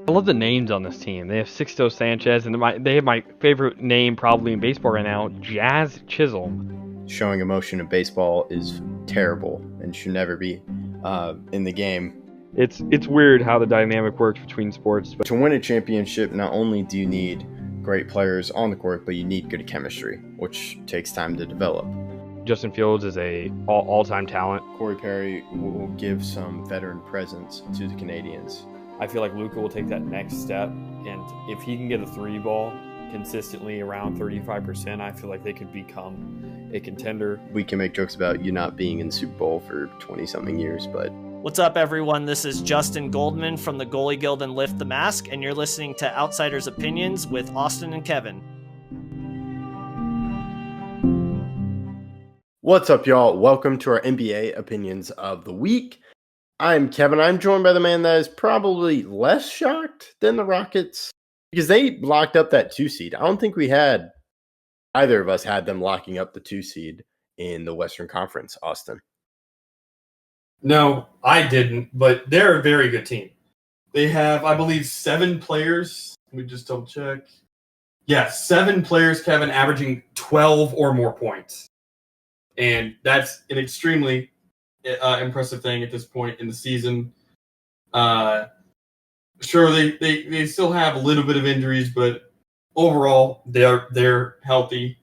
I love the names on this team. They have Sixto Sanchez, and they have my favorite name probably in baseball right now, Jazz Chisholm. Showing emotion in baseball is terrible and should never be in the game. It's weird how the dynamic works between sports. But to win a championship, not only do you need great players on the court, but you need good chemistry, which takes time to develop. Justin Fields is a all-time talent. Corey Perry will give some veteran presence to the Canadians. I feel like Luka will take that next step, and if he can get a three ball consistently around 35%, I feel like they could become a contender. We can make jokes about you not being in the Super Bowl for 20-something years, but... What's up, everyone? This is Justin Goldman from the Goalie Guild and Lift the Mask, and you're listening to Outsiders Opinions with Austin and Kevin. What's up, y'all? Welcome to our NBA Opinions of the Week. I'm Kevin. I'm joined by the man that is probably less shocked than the Rockets because they locked up that 2 seed. I don't think either of us had them locking up the 2 seed in the Western Conference, Austin. No, I didn't, but they're a very good team. They have, I believe, 7 players. Let me just double check. Yeah, 7 players, Kevin, averaging 12 or more points. And that's an extremely impressive thing at this point in the season. Sure, they still have a little bit of injuries, but overall they're healthy.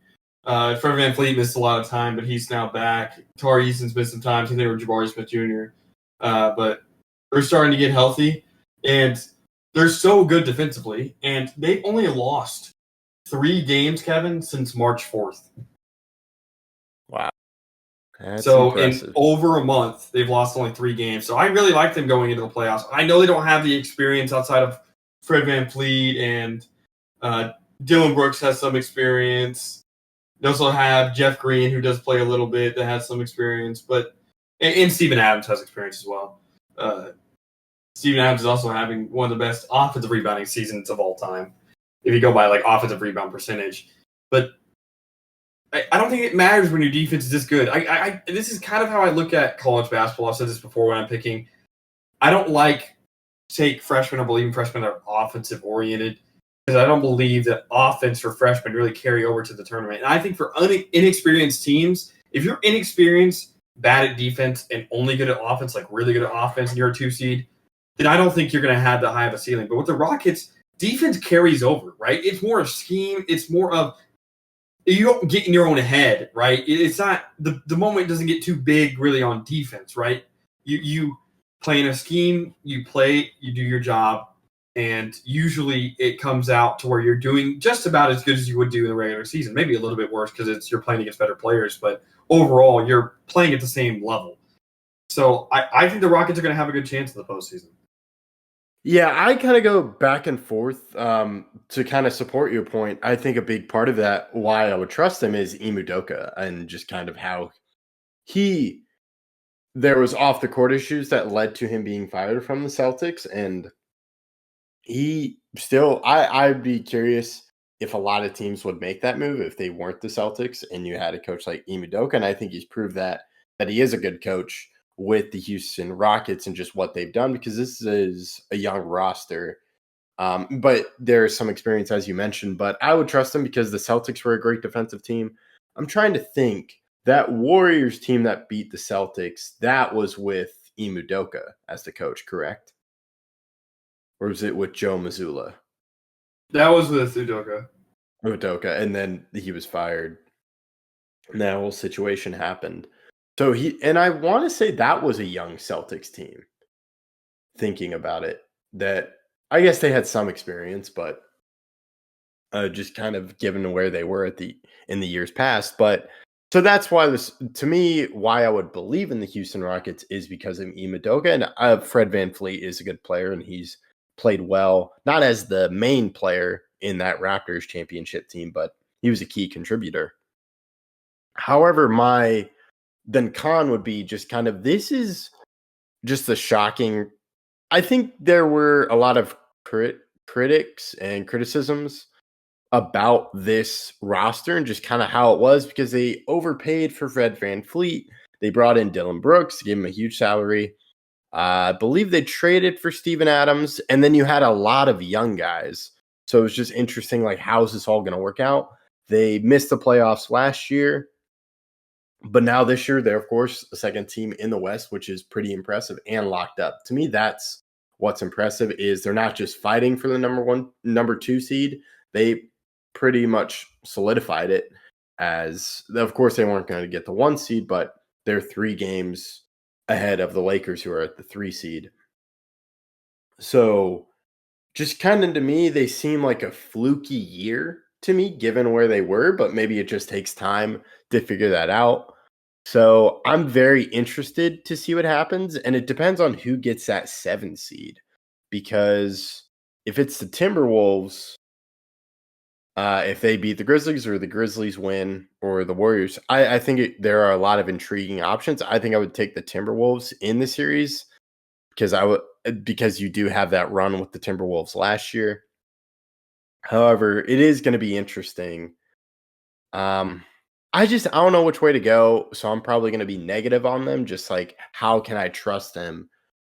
Fred VanVleet missed a lot of time, but he's now back. Tari Eason's missed some time. I think they were Jabari Smith Jr. But they're starting to get healthy, and they're so good defensively. And they've only lost 3 games, Kevin, since March 4th. Wow. That's so impressive. In over a month, they've lost only 3 games. So I really like them going into the playoffs. I know they don't have the experience outside of Fred VanVleet, and Dylan Brooks has some experience. They also have Jeff Green, who does play a little bit, that has some experience. And Steven Adams has experience as well. Steven Adams is also having one of the best offensive rebounding seasons of all time, if you go by like offensive rebound percentage. But I don't think it matters when your defense is this good. This is kind of how I look at college basketball. I've said this before when I'm picking. I don't take freshmen or believe in freshmen that are offensive oriented, because I don't believe that offense for freshmen really carry over to the tournament. And I think for inexperienced teams, if you're inexperienced, bad at defense, and only good at offense, like really good at offense, and you're a 2 seed, then I don't think you're going to have that high of a ceiling. But with the Rockets, defense carries over, right? It's more of scheme. It's more of you don't get in your own head, right? It's not the moment doesn't get too big really on defense, right? You play in a scheme, you play, you do your job, and usually it comes out to where you're doing just about as good as you would do in the regular season. Maybe a little bit worse because you're playing against better players, but overall you're playing at the same level. So I think the Rockets are going to have a good chance in the postseason. Yeah, I kind of go back and forth to kind of support your point. I think a big part of that, why I would trust him, is Ime Udoka, and just kind of how there was off the court issues that led to him being fired from the Celtics, and he still, I'd be curious if a lot of teams would make that move if they weren't the Celtics and you had a coach like Ime Udoka, and I think he's proved that he is a good coach with the Houston Rockets and just what they've done, because this is a young roster. But there's some experience, as you mentioned, but I would trust them because the Celtics were a great defensive team. I'm trying to think, that Warriors team that beat the Celtics, that was with Ime Udoka as the coach, correct? Or was it with Joe Mazzulla? That was with Udoka. And then he was fired. And that whole situation happened. So I want to say that was a young Celtics team, thinking about it, that I guess they had some experience, but just kind of given where they were in the years past. But so that's why why I would believe in the Houston Rockets is because of Ime Udoka, and Fred VanVleet is a good player, and he's played well, not as the main player in that Raptors championship team, but he was a key contributor. However, then con would be just kind of, this is just a shocking. I think there were a lot of critics and criticisms about this roster and just kind of how it was, because they overpaid for Fred VanVleet. They brought in Dylan Brooks, gave him a huge salary. I believe they traded for Steven Adams, and then you had a lot of young guys. So it was just interesting, like, how's this all going to work out? They missed the playoffs last year, but now this year, they're, of course, the second team in the West, which is pretty impressive and locked up. To me, that's what's impressive is they're not just fighting for the number 2 seed. They pretty much solidified it as, of course, they weren't going to get the 1 seed, but they're 3 games ahead of the Lakers, who are at the 3 seed. So just kind of, to me, they seem like a fluky year to me, given where they were, but maybe it just takes time to figure that out. So I'm very interested to see what happens, and it depends on who gets that 7 seed, because if it's the Timberwolves, if they beat the Grizzlies or the Grizzlies win or the Warriors, I think there are a lot of intriguing options. I think I would take the Timberwolves in the series because you do have that run with the Timberwolves last year. However, it is going to be interesting. I don't know which way to go, so I'm probably going to be negative on them. Just like, how can I trust them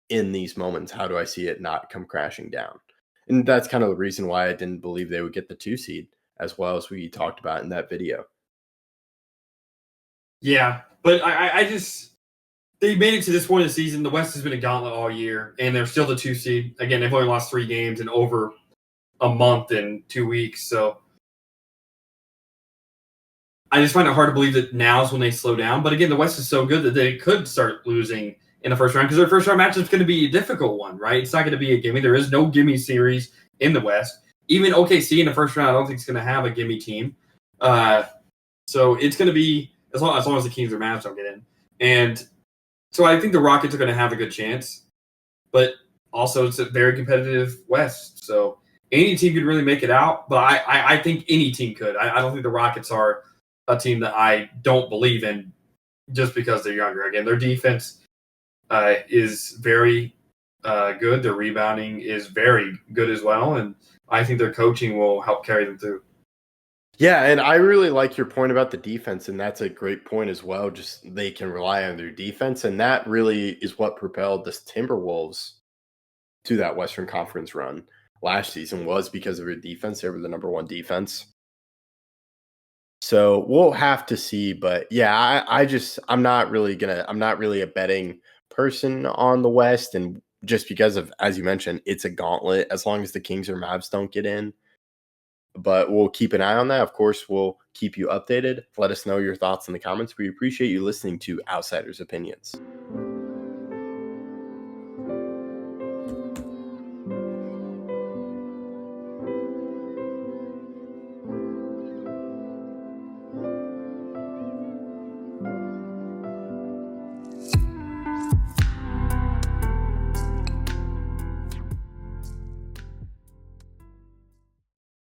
in these moments? How do I see it not come crashing down? And that's kind of the reason why I didn't believe they would get the 2 seed, as well as we talked about in that video. Yeah, but I just, they made it to this point of the season. The West has been a gauntlet all year, and they're still the 2 seed. Again, they've only lost 3 games in over a month and 2 weeks. So I just find it hard to believe that now's when they slow down. But again, the West is so good that they could start losing in the first round, because their first round match is going to be a difficult one, right? It's not going to be a gimme. There is no gimme series in the West. Even OKC in the first round, I don't think it's going to have a gimme team. So it's going to be, as long as the Kings or Mavs don't get in. And so I think the Rockets are going to have a good chance. But also, it's a very competitive West. So any team could really make it out. But I think any team could. I don't think the Rockets are a team that I don't believe in just because they're younger. Again, their defense is very good. Their rebounding is very good as well. And I think their coaching will help carry them through. Yeah, and I really like your point about the defense, and that's a great point as well. Just they can rely on their defense, and that really is what propelled the Timberwolves to that Western Conference run last season, was because of their defense. They were the number 1 defense. So we'll have to see, but yeah, I'm not really a betting person on the West, and just because of, as you mentioned, it's a gauntlet as long as the Kings or Mavs don't get in. But we'll keep an eye on that. Of course, we'll keep you updated. Let us know your thoughts in the comments. We appreciate you listening to Outsiders Opinions.